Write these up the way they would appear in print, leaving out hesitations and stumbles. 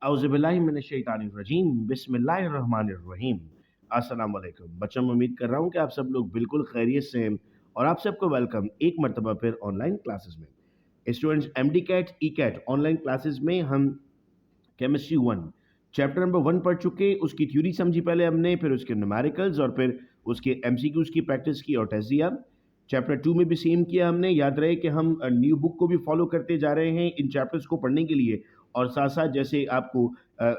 औज़ुबिल्लाहिमिनश्शैतानिर्रजीम बिस्मिल्लाहिर्रहमानिर्रहीम। अस्सलाम वालेकुम बच्चों, मैं उम्मीद कर रहा हूँ कि आप सब लोग बिल्कुल खैरियत से हैं और आप सबको वेलकम एक मर्तबा फिर ऑनलाइन क्लासेस में। Students, MDCAT ECAT online classes में हम केमिस्ट्री 1 चैप्टर नंबर 1 पढ़ चुके। उसकी थ्योरी समझी पहले हमने, फिर उसके न्यूमेरिकल्स और फिर उसके एमसीक्यूज की प्रैक्टिस की और टेस्ट दिया। चैप्टर 2 में भी सेम किया हमने। याद रहे कि हम न्यू बुक को भी फॉलो करते जा रहे हैं इन चैप्टर्स को पढ़ने के लिए, और साथ साथ जैसे आपको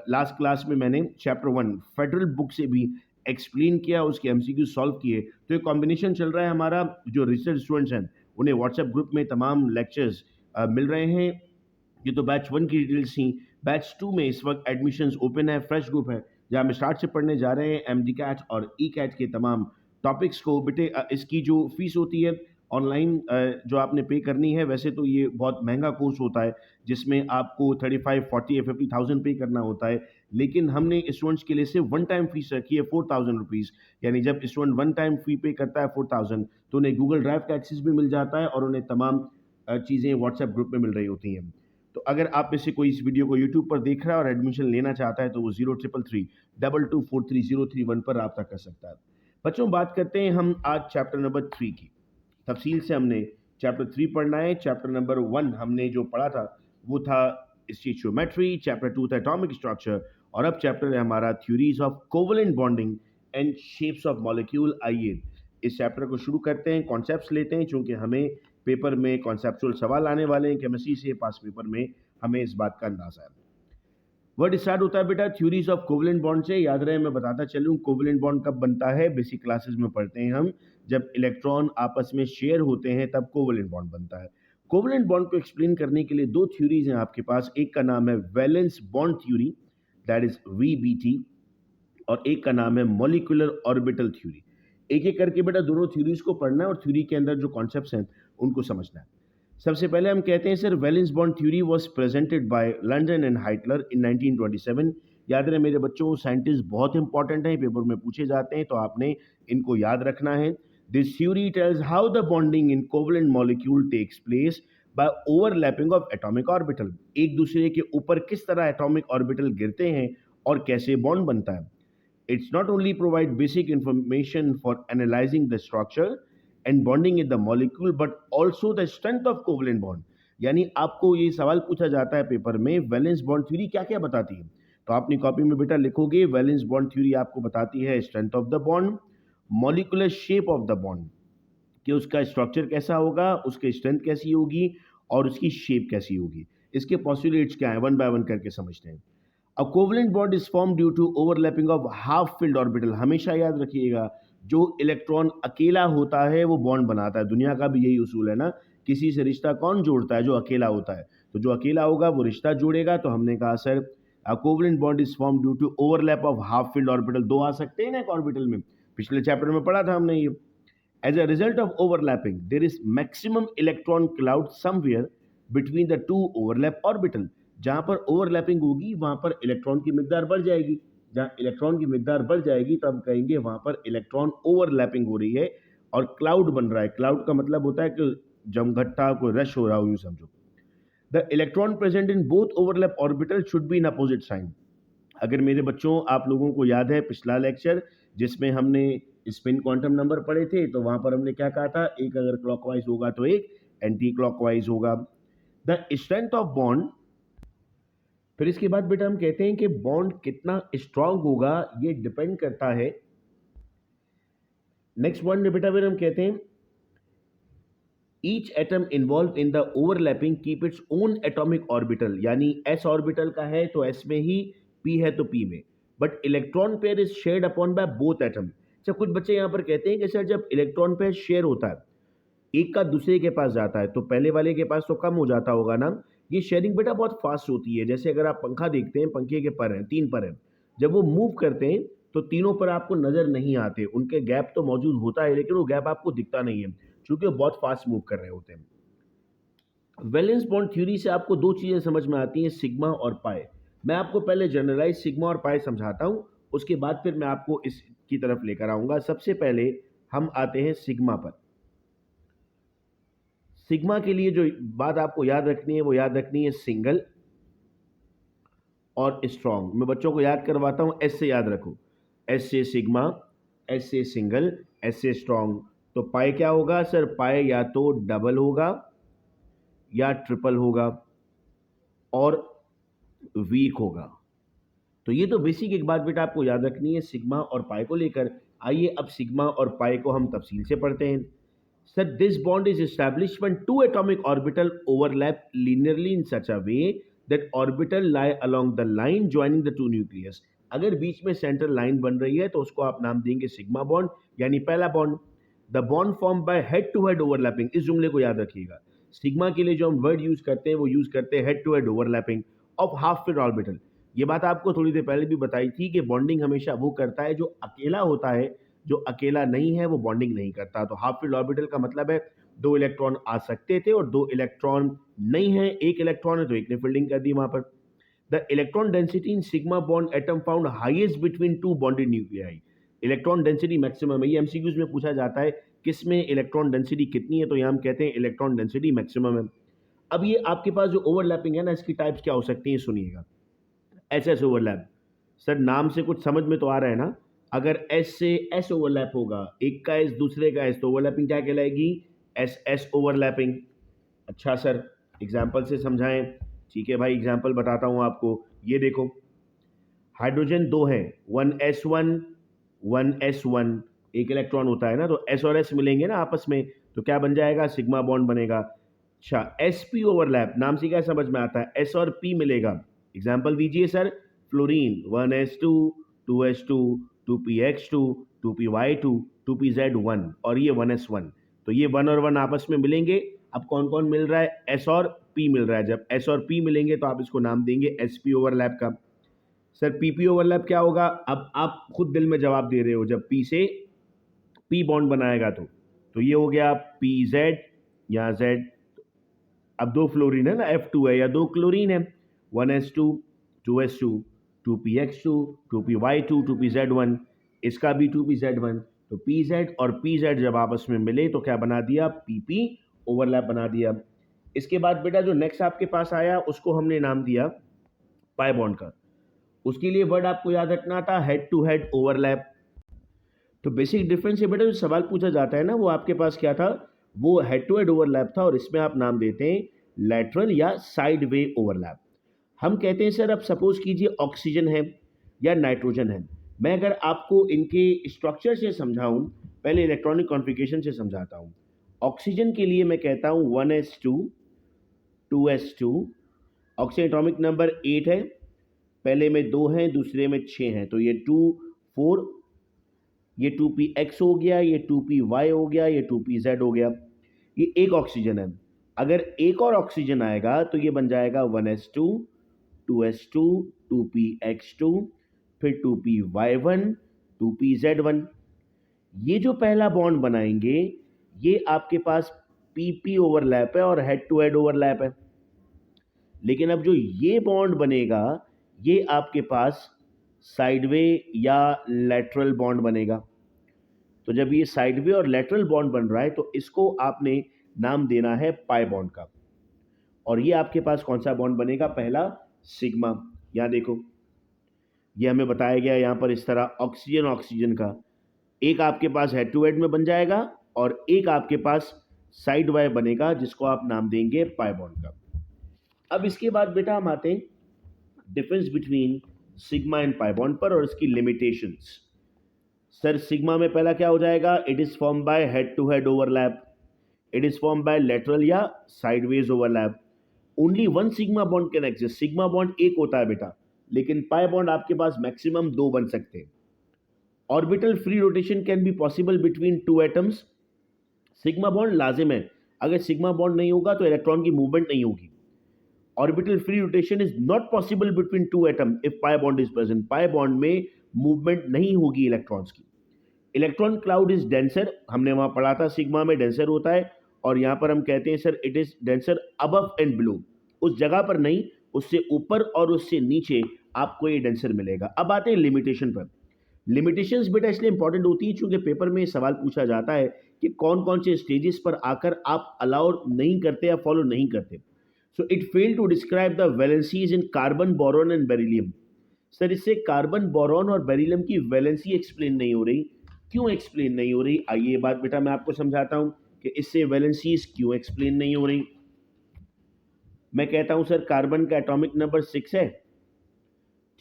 लास्ट क्लास में मैंने चैप्टर 1 फेडरल बुक से भी एक्सप्लेन किया, उसके एमसीक्यू सॉल्व किए। तो एक कॉम्बिनेशन चल रहा है हमारा। जो रिसर्च स्टूडेंट्स हैं उन्हें व्हाट्सएप ग्रुप में तमाम लेक्चर्स मिल रहे हैं। ये तो बैच 1 की डिटेल्स थी। बैच 2 में इस वक्त एडमिशन्स ओपन है, फ्रेश ग्रुप है, जहाँ हम स्टार्ट से पढ़ने जा रहे हैं एमडी कैट और ई कैट के तमाम टॉपिक्स को। बेटे इसकी जो फीस होती है ऑनलाइन जो आपने पे करनी है, वैसे तो ये बहुत महंगा कोर्स होता है जिसमें आपको 35, 40 या 50,000 पे करना होता है, लेकिन हमने स्टूडेंट्स के लिए सिर्फ वन टाइम फीस रखी है 4,000 रुपीज़। यानी जब स्टूडेंट वन टाइम फी पे करता है 4,000, तो उन्हें गूगल ड्राइव का एक्सेस भी मिल जाता है और उन्हें तमाम चीज़ें व्हाट्सएप ग्रुप में मिल रही होती हैं। तो अगर आप में से कोई इस वीडियो को यूट्यूब पर देख रहा है और एडमिशन लेना चाहता है तो वो 0333224331 पर रब्ता कर सकता है। बच्चों, बात करते हैं हम आज चैप्टर नंबर 3 की। तफसील से हमने चैप्टर 3 पढ़ना है। चैप्टर नंबर 1 हमने जो पढ़ा था वो था स्टीचियोमेट्री, चैप्टर 2 था एटॉमिक स्ट्रक्चर, और अब चैप्टर है हमारा theories of covalent bonding and shapes of molecule. आइए इस चैप्टर को शुरू करते हैं, कॉन्सेप्ट्स लेते हैं, क्योंकि हमें पेपर में कॉन्सेप्चुअल सवाल आने वाले हैं केमिस्ट्री से पास पेपर में, हमें इस बात का अंदाजा है। वर्ड स्टार्ट होता है बेटा थ्योरीज ऑफ कोवेलेंट बॉन्ड से। याद रहे, मैं बताता चलूं कोवेलेंट बॉन्ड कब बनता है। बेसिक क्लासेस में पढ़ते हैं हम, जब इलेक्ट्रॉन आपस में शेयर होते हैं तब कोवेलेंट बॉन्ड बनता है। कोवेलेंट बॉन्ड को एक्सप्लेन करने के लिए दो थ्योरीज हैं आपके पास। एक का नाम है valence bond theory, that is VBT, और एक का नाम है मॉलिक्यूलर ऑर्बिटल थ्योरी। एक एक करके बेटा दोनों थ्योरीज को पढ़ना है और थ्योरी के अंदर जो कॉन्सेप्ट्स हैं उनको समझना है। सबसे पहले हम कहते हैं sir, valence bond theory was presented by London and Heitler in 1927। याद रहे मेरे बच्चों, साइंटिस्ट बहुत इंपॉर्टेंट हैं, पेपर में पूछे जाते हैं, तो आपने इनको याद रखना है। This theory tells how the bonding in covalent molecule takes place by overlapping of atomic orbital. एक दूसरे के ऊपर किस तरह एटॉमिक ऑर्बिटल गिरते हैं और कैसे बॉन्ड बनता है। It's not only provide basic information for analyzing the structure and bonding in the molecule, but also the strength of covalent bond। यानी आपको ये सवाल पूछा जाता है पेपर में, वैलेंस बॉन्ड थ्योरी क्या क्या बताती है, तो अपनी कॉपी में बेटा लिखोगे वैलेंस बॉन्ड थ्योरी आपको बताती है strength of the bond, molecular shape of the bond, कि उसका स्ट्रक्चर कैसा होगा, उसकी स्ट्रेंथ कैसी होगी और उसकी शेप कैसी होगी। इसके पॉस्टुलेट्स क्या है, वन बाय वन करके समझते हैं। A covalent bond is formed due to overlapping of half filled orbital। हमेशा याद रखिएगा, जो इलेक्ट्रॉन अकेला होता है वो बॉन्ड बनाता है। दुनिया का भी यही उसूल है ना, किसी से रिश्ता कौन जोड़ता है? जो अकेला होता है। तो जो अकेला होगा वो रिश्ता जोड़ेगा। तो हमने कहा sir, a covalent bond is formed due to overlap of half filled orbital। दो आ सकते हैं ना एक ऑर्बिटल में, पिछले चैप्टर में पढ़ा था हमने ये। As a result of overlapping, there is maximum electron cloud somewhere between the two overlap orbital। जहां पर ओवरलैपिंग होगी वहां पर इलेक्ट्रॉन की मिकदार बढ़ जाएगी। जहां इलेक्ट्रॉन की मिकदार बढ़ जाएगी तो हम कहेंगे वहां पर इलेक्ट्रॉन ओवरलैपिंग हो रही है और क्लाउड बन रहा है। क्लाउड का मतलब होता है कि जमघट्टा, कोई रश हो रहा हो, यूं समझो। The electron present in both overlap orbital should be in opposite sign. अगर मेरे बच्चों आप लोगों को याद है पिछला लेक्चर जिसमें हमने स्पिन क्वांटम नंबर पढ़े थे, तो वहां पर हमने क्या कहा था, एक अगर क्लॉकवाइज होगा तो एक एंटी क्लॉकवाइज होगा। द स्ट्रेंथ ऑफ बॉन्ड, फिर इसके बाद बेटा हम कहते हैं कि बॉन्ड कितना स्ट्रांग होगा ये डिपेंड करता है। नेक्स्ट वन में बेटा फिर हम कहते हैं each atom involve in the overlapping keep its own atomic orbital. यानी एस ऑर्बिटल का है तो एस में ही, पी है तो पी में, but electron pair is shared upon by both atom. अच्छा, कुछ बच्चे यहां पर कहते हैं कि सर जब इलेक्ट्रॉन पेयर शेयर होता है, एक का दूसरे के पास जाता है, तो पहले वाले के पास तो कम हो जाता होगा ना। ये शेयरिंग बेटा बहुत फास्ट होती है। जैसे अगर आप पंखा देखते हैं, पंखे के पर हैं, 3 पर हैं, जब वो मूव करते हैं तो तीनों पर आपको नजर नहीं आते, उनके गैप तो मौजूद होता है लेकिन वो गैप आपको दिखता नहीं है, क्योंकि वो बहुत फास्ट मूव कर रहे होते हैं। वैलेंस बॉन्ड थ्योरी से आपको दो चीजें समझ में आती हैं, सिग्मा और पाई। मैं आपको पहले जनरलाइज सिग्मा और पाई समझाता हूं, उसके बाद फिर मैं आपको इसकी तरफ लेकर आऊंगा। सबसे पहले हम आते हैं सिग्मा पर। सिग्मा के लिए जो बात आपको याद रखनी है वो याद रखनी है सिंगल और स्ट्रॉन्ग। मैं बच्चों को याद करवाता हूँ, एस से याद रखो, एस से सिग्मा, एस से सिंगल, एस से स्ट्रॉन्ग। तो पाई क्या होगा सर? पाई या तो डबल होगा या ट्रिपल होगा और वीक होगा। तो ये तो बेसिक एक बात बेटा आपको याद रखनी है सिग्मा और पाई को लेकर। आइए अब सिग्मा और पाई को हम तफसील से पढ़ते हैं। Sir, this bond is established when two atomic orbital overlap linearly in such a way that orbital lie along the line joining the two nucleus। अगर बीच में सेंट्रल लाइन बन रही है तो उसको आप नाम देंगे सिग्मा बॉन्ड, यानी पहला bond. The bond form by head to head overlapping, इस जुमले को याद रखिएगा। सिग्मा के लिए जो हम वर्ड यूज करते हैं वो यूज करते हैं head to head overlapping of half filled orbital. ये बात आपको थोड़ी देर पहले भी बताई थी कि बॉन्डिंग हमेशा वो करता है जो अकेला होता है, जो अकेला नहीं है वो बॉन्डिंग नहीं करता। तो हाफ फील्ड ऑर्बिटल का मतलब है दो इलेक्ट्रॉन आ सकते थे और दो इलेक्ट्रॉन नहीं है, एक इलेक्ट्रॉन है तो एक ने फील्डिंग कर दी वहां पर। The electron density in sigma bond atom found highest between two bonded nuclei. Electron density maximum है, ये एमसीक्यूज में पूछा जाता है किस में इलेक्ट्रॉन डेंसिटी कितनी है, तो यहाँ हम कहते हैं इलेक्ट्रॉन डेंसिटी मैक्सिमम है। अब ये आपके पास जो ओवरलैपिंग है ना, इसकी टाइप्स क्या हो सकती हैं सुनिएगा। एस ओवरलैप, सर नाम से कुछ समझ में तो आ रहा है ना। अगर एस से एस ओवरलैप होगा, एक का एस दूसरे का एस, तो ओवरलैपिंग क्या कहलाएगी? S S overlapping. अच्छा सर, एग्जाम्पल से समझाएं। ठीक है भाई, एग्जाम्पल बताता हूं आपको। ये देखो, हाइड्रोजन दो है, वन एस वन, एक इलेक्ट्रॉन होता है ना, तो एस और एस मिलेंगे ना आपस में, तो क्या बन जाएगा? सिग्मा बॉन्ड बनेगा। अच्छा, एस पी ओवरलैप, नाम से क्या समझ में आता है? एस और पी मिलेगा। एग्जाम्पल दीजिए sir. Fluorine 1s2 2s2 2px2 2py2 2pz1 और ये 1s1, तो ये 1 और 1 आपस में मिलेंगे। अब कौन कौन मिल रहा है? s और p मिल रहा है। जब s और p मिलेंगे तो आप इसको नाम देंगे sp ओवरलैप का। सर pp ओवरलैप क्या होगा? अब आप खुद दिल में जवाब दे रहे हो, जब p से p बॉन्ड बनाएगा तो ये हो गया pz या z। अब दो फ्लोरीन है ना, F2 है, या दो क्लोरीन है, 1s2 2s2 2px2 2py2 2pz1, इसका भी 2pz1। तो pz और pz जब आपस में मिले तो क्या बना दिया? pp ओवरलैप बना दिया। इसके बाद बेटा जो नेक्स्ट आपके पास आया उसको हमने नाम दिया पाई बॉन्ड का। उसके लिए वर्ड आपको याद रखना था हेड टू हेड ओवरलैप। तो बेसिक डिफरेंस है बेटा, जो सवाल पूछा जाता है ना वो आपके पास क्या था? वो हेड टू हेड ओवरलैप था, और इसमें आप नाम देते हैं लैटरल या साइड वे ओवरलैप। हम कहते हैं सर, अब सपोज कीजिए ऑक्सीजन है या नाइट्रोजन है। मैं अगर आपको इनके स्ट्रक्चर से समझाऊं, पहले इलेक्ट्रॉनिक कॉन्फ़िगरेशन से समझाता हूं। ऑक्सीजन के लिए मैं कहता हूं 1s2 2s2, oxygen atomic number 8 है, पहले में 2 हैं दूसरे में 6 हैं, तो ये 2 4, ये 2px हो गया, ये 2py हो गया, ये 2pz हो गया। ये एक ऑक्सीजन है। अगर एक और ऑक्सीजन आएगा तो ये बन जाएगा 1s2 2s2 2px2, फिर 2py1 2pz1। ये जो पहला बॉन्ड बनाएंगे ये आपके पास pp ओवरलैप है और हेड टू हेड ओवरलैप है। लेकिन अब जो ये बॉन्ड बनेगा ये आपके पास साइडवे या लेटरल बॉन्ड बनेगा। तो जब ये साइडवे और लेटरल बॉन्ड बन रहा है तो इसको आपने नाम देना है पाई बॉन्ड का। और ये आपके पास कौन सा बॉन्ड बनेगा? पहला सिग्मा। यहाँ देखो, ये हमें बताया गया यहाँ पर इस तरह, ऑक्सीजन ऑक्सीजन का एक आपके पास हेड टू हेड में बन जाएगा और एक आपके पास साइड वाई बनेगा, जिसको आप नाम देंगे पाई बॉन्ड का। अब इसके बाद बेटा हम आते हैं difference between sigma and pi bond पर और इसकी लिमिटेशंस। सर सिग्मा में पहला क्या हो जाएगा? It is form by head to head overlap, it is form by lateral या sideways overlap. Only one sigma bond can exist, sigma bond एक होता है बेटा, लेकिन पाई बॉन्ड आपके पास मैक्सिमम 2 बन सकते हैं। Orbital free rotation can be possible between 2 atoms, sigma bond लाजिम है, अगर सिग्मा बॉन्ड नहीं होगा तो इलेक्ट्रॉन की मूवमेंट नहीं होगी। Orbital free rotation is not possible between 2 atom if pi bond is present, pi bond में मूवमेंट नहीं होगी इलेक्ट्रॉन्स की। इलेक्ट्रॉन क्लाउड इज डेंसर, हमने वहां पढ़ा था सिग्मा में डेंसर होता है, और यहां पर हम कहते हैं sir it is denser above and below, उस जगह पर नहीं, उससे ऊपर और उससे नीचे आपको ये डेंसर मिलेगा। अब आते हैं लिमिटेशन पर। लिमिटेशंस बेटा इसलिए इंपॉर्टेंट होती है क्योंकि पेपर में सवाल पूछा जाता है कि कौन कौन से स्टेजेस पर आकर आप अलाउ नहीं करते या फॉलो नहीं करते। So it fail to describe the valencies in carbon, boron and beryllium. Sir इससे कार्बन, बोरॉन और बेरिलियम की वैलेंसी एक्सप्लेन नहीं हो रही। क्यों एक्सप्लेन नहीं हो रही, आइए ये बात बेटा मैं आपको समझाता हूं कि इससे वैलेंसीज क्यों एक्सप्लेन नहीं हो रही। मैं कहता हूं सर कार्बन का एटॉमिक नंबर 6 है,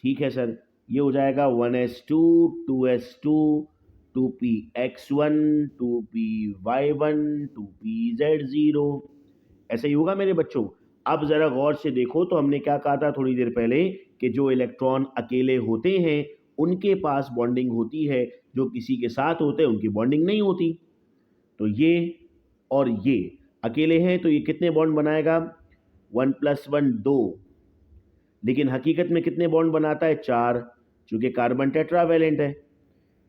ठीक है सर, ये हो जाएगा 1s2, 2s2, 2px1, 2py1, 2pz0, ऐसा ही होगा मेरे बच्चों। अब जरा गौर से देखो तो हमने क्या कहा था थोड़ी देर पहले कि जो इलेक्ट्रॉन अकेले होते हैं उनके पास बॉन्डिंग होती है, जो किसी के साथ होते हैं उनकी बॉन्डिंग नहीं होती। तो ये और ये अकेले हैं तो ये कितने बॉन्ड बनाएगा, 1+1 2, लेकिन हकीकत में कितने बॉन्ड बनाता है, 4, चूंकि कार्बन टेट्रावेलेंट है।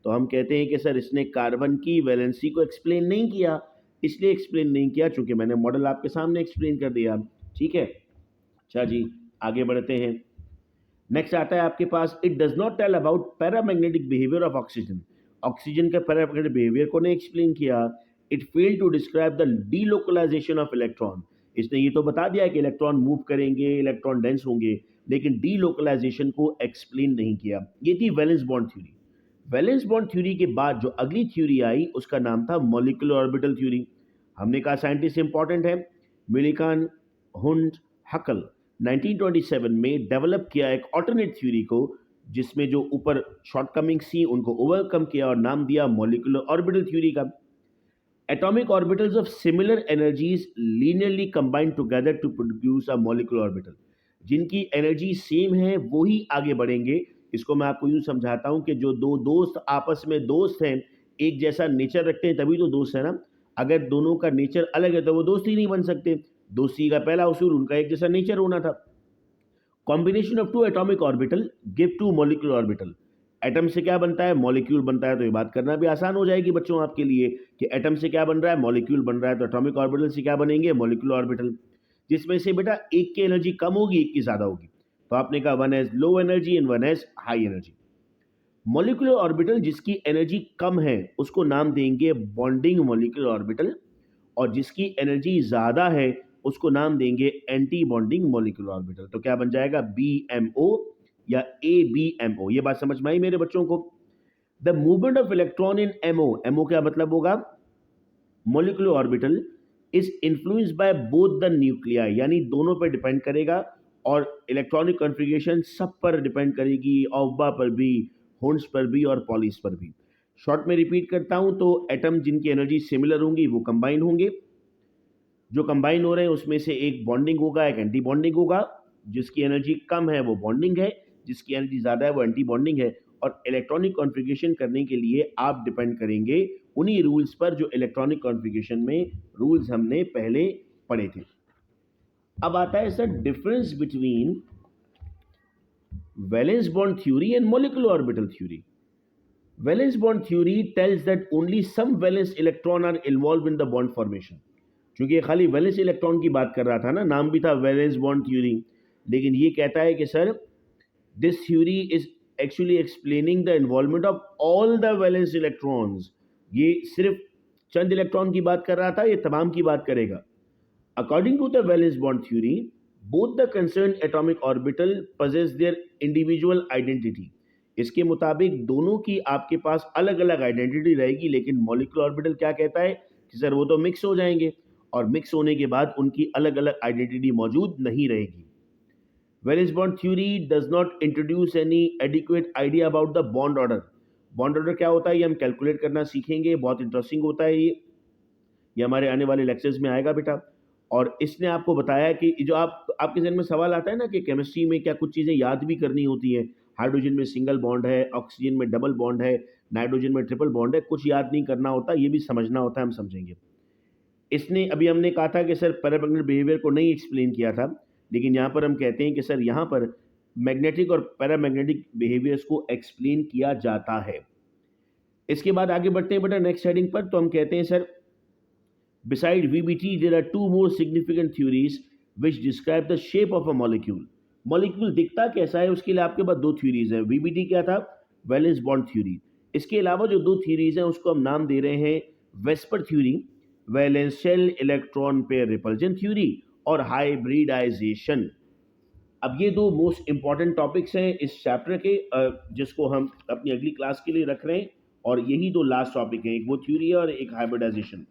तो हम कहते हैं कि सर इसने कार्बन की वैलेंसी को एक्सप्लेन नहीं किया, इसलिए एक्सप्लेन नहीं किया चूंकि मैंने मॉडल आपके सामने एक्सप्लेन कर दिया, ठीक है। अच्छा जी, आगे बढ़ते हैं। नेक्स्ट आता है आपके पास, it does not tell about paramagnetic behaviour of oxygen. Oxygen का पैरामैग्नेटिक बिहेवियर को नहीं एक्सप्लेन किया। It fail to describe the delocalisation of electron. इसने ये तो बता दिया कि इलेक्ट्रॉन मूव करेंगे, इलेक्ट्रॉन डेंस होंगे, लेकिन डीलोकलाइजेशन को एक्सप्लेन नहीं किया। ये थी valence bond theory. Valence bond theory के बाद जो अगली थ्योरी आई उसका नाम था मॉलिक्यूलर ऑर्बिटल थ्योरी। हमने कहा साइंटिस्ट इंपॉर्टेंट है, मिलिकन हुंड हकल 1927 में डेवलप किया एक ऑल्टरनेट थ्योरी को, जिसमें जो ऊपर शॉर्टकमिंग्स थी उनको ओवरकम किया और नाम दिया मॉलिक्यूलर ऑर्बिटल थ्योरी का। Atomic orbitals of similar energies linearly combined together to produce a molecular orbital. जिनकी एनर्जी सेम है वो ही आगे बढ़ेंगे। इसको मैं आपको यूं समझाता हूं कि जो दो दोस्त आपस में दोस्त हैं, एक जैसा नेचर रखते हैं तभी तो दोस्त है ना। अगर दोनों का नेचर अलग है तो वो दोस्त ही नहीं बन सकते। दोस्ती का पहला उसूल उनका एक जैसा नेचर होना था। Combination of two atomic orbital give two molecular orbital. Atom से क्या बनता है, मॉलिक्यूल बनता है। तो ये बात करना भी आसान हो जाएगी बच्चों आपके लिए कि एटम से क्या बन रहा है, मॉलिक्यूल बन रहा है। तो एटॉमिक ऑर्बिटल से क्या बनेंगे, मॉलिक्यूलर ऑर्बिटल, जिसमें से बेटा एक की एनर्जी कम होगी, एक की ज्यादा होगी। तो आपने कहा one has low energy and one has high energy. Molecular orbital जिसकी एनर्जी कम है उसको नाम देंगे बॉन्डिंग मॉलिक्यूलर ऑर्बिटल, और जिसकी एनर्जी ज्यादा है उसको नाम देंगे एंटी बॉन्डिंग मॉलिक्यूलर ऑर्बिटल। तो क्या बन जाएगा, BMO या ABMO। ये बात समझ में आई मेरे बच्चों को। The movement of electron in MO क्या मतलब होगा, molecular orbital is influenced by both the nuclei, यानी दोनों पर डिपेंड करेगा, और इलेक्ट्रॉनिक कॉन्फ़िगरेशन सब पर डिपेंड करेगी, ऑब्बा पर भी, होन्स पर भी और पॉलिस पर भी। शॉर्ट में रिपीट करता हूं तो एटम जिनकी एनर्जी सिमिलर होंगी वो कंबाइन होंगे। जो कंबाइन हो रहे हैं उसमें से एक बॉन्डिंग होगा, एक एंटी बॉन्डिंग होगा। जिसकी एनर्जी कम है वो बॉन्डिंग है, जिसकी एनर्जी ज़्यादा है वो एंटी बॉन्डिंग है। और इलेक्ट्रॉनिक कॉन्फ़िगरेशन करने के लिए आप डिपेंड करेंगे उन्हीं रूल्स पर जो इलेक्ट्रॉनिक कॉन्फ़िगरेशन में रूल्स हमने पहले पढ़े थे। अब आता है sir difference between valence bond theory and molecular orbital theory. Valence bond theory tells that only some valence electron are involve in the bond formation. क्योंकि ये खाली वैलेंस इलेक्ट्रॉन की बात कर रहा था ना, नाम भी था वैलेंस बॉन्ड थ्योरी, लेकिन ये कहता है कि sir this theory is actually explaining the involvement of all the valence electrons. ये सिर्फ चंद इलेक्ट्रॉन की बात कर रहा था, ये तमाम की बात करेगा। According to the valence bond theory, both the concern atomic orbital possess their individual identity. इसके मुताबिक दोनों की आपके पास अलग अलग आइडेंटिटी रहेगी, लेकिन मॉलिक्यूलर ऑर्बिटल क्या कहता है कि सर वो तो मिक्स हो जाएंगे, और मिक्स होने के बाद उनकी अलग अलग आइडेंटिटी मौजूद नहीं रहेगी। Valence bond theory does not introduce any adequate idea about the bond order. Bond order क्या होता है ये हम कैलकुलेट करना सीखेंगे, बहुत इंटरेस्टिंग होता है ये हमारे आने वाले लेक्चर्स में आएगा बेटा। और इसने आपको बताया कि जो आपके जहन में सवाल आता है ना कि केमिस्ट्री में क्या कुछ चीज़ें याद भी करनी होती हैं, हाइड्रोजन में सिंगल बॉन्ड है, ऑक्सीजन में डबल बॉन्ड है, नाइट्रोजन में ट्रिपल बॉन्ड है, कुछ याद नहीं करना होता, ये भी समझना होता है, हम समझेंगे। इसने अभी हमने कहा था कि सर पैरामैग्नेटिक बिहेवियर को नहीं एक्सप्लेन किया था, लेकिन यहाँ पर हम कहते हैं कि सर यहाँ पर मैग्नेटिक और पैरामैग्नेटिक बिहेवियर्स को एक्सप्लेन किया जाता है। इसके बाद आगे बढ़ते हैं बेटा नेक्स्ट हेडिंग पर। तो हम कहते हैं sir beside VBT there are two more significant theories which describe the shape of a molecule। Molecule दिखता कैसा है उसके लिए आपके पास दो थ्योरीज है। VBT क्या था, वैलेंस बॉन्ड थ्योरी। इसके अलावा जो दो थ्योरीज हैं उसको हम नाम दे रहे हैं VSEPR theory, valence shell electron pair repulsion theory, और हाइब्रिडाइजेशन। अब ये दो मोस्ट इंपॉर्टेंट टॉपिक्स हैं इस चैप्टर के, जिसको हम अपनी अगली क्लास के लिए रख रहे हैं, और यही दो लास्ट टॉपिक हैं, एक वो थ्योरी है और एक हाइब्रिडाइजेशन।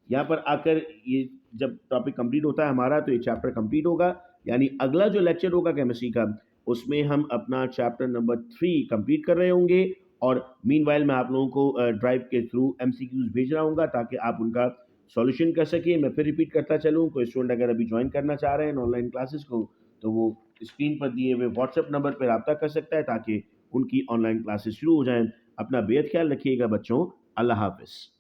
यहाँ पर आकर ये जब टॉपिक कंप्लीट होता है हमारा, तो ये चैप्टर कंप्लीट होगा, यानी अगला जो लेक्चर होगा केमिस्ट्री का, उसमें हम अपना चैप्टर नंबर 3 कंप्लीट कर रहे होंगे। और मीनवाइल मैं आप लोगों को ड्राइव के थ्रू एमसीक्यूज भेज रहा हूँ ताकि आप उनका सॉल्यूशन कर सकिए। मैं फिर रिपीट करता चलूँ, कोई स्टूडेंट अगर अभी ज्वाइन करना चाह रहे हैं ऑनलाइन क्लासेस को, तो वो स्क्रीन पर दिए हुए व्हाट्सएप नंबर पर रब्ता कर सकता है ताकि उनकी ऑनलाइन क्लासेस शुरू हो जाएं। अपना बेहद ख्याल रखिएगा बच्चों। अल्लाह हाफिज़।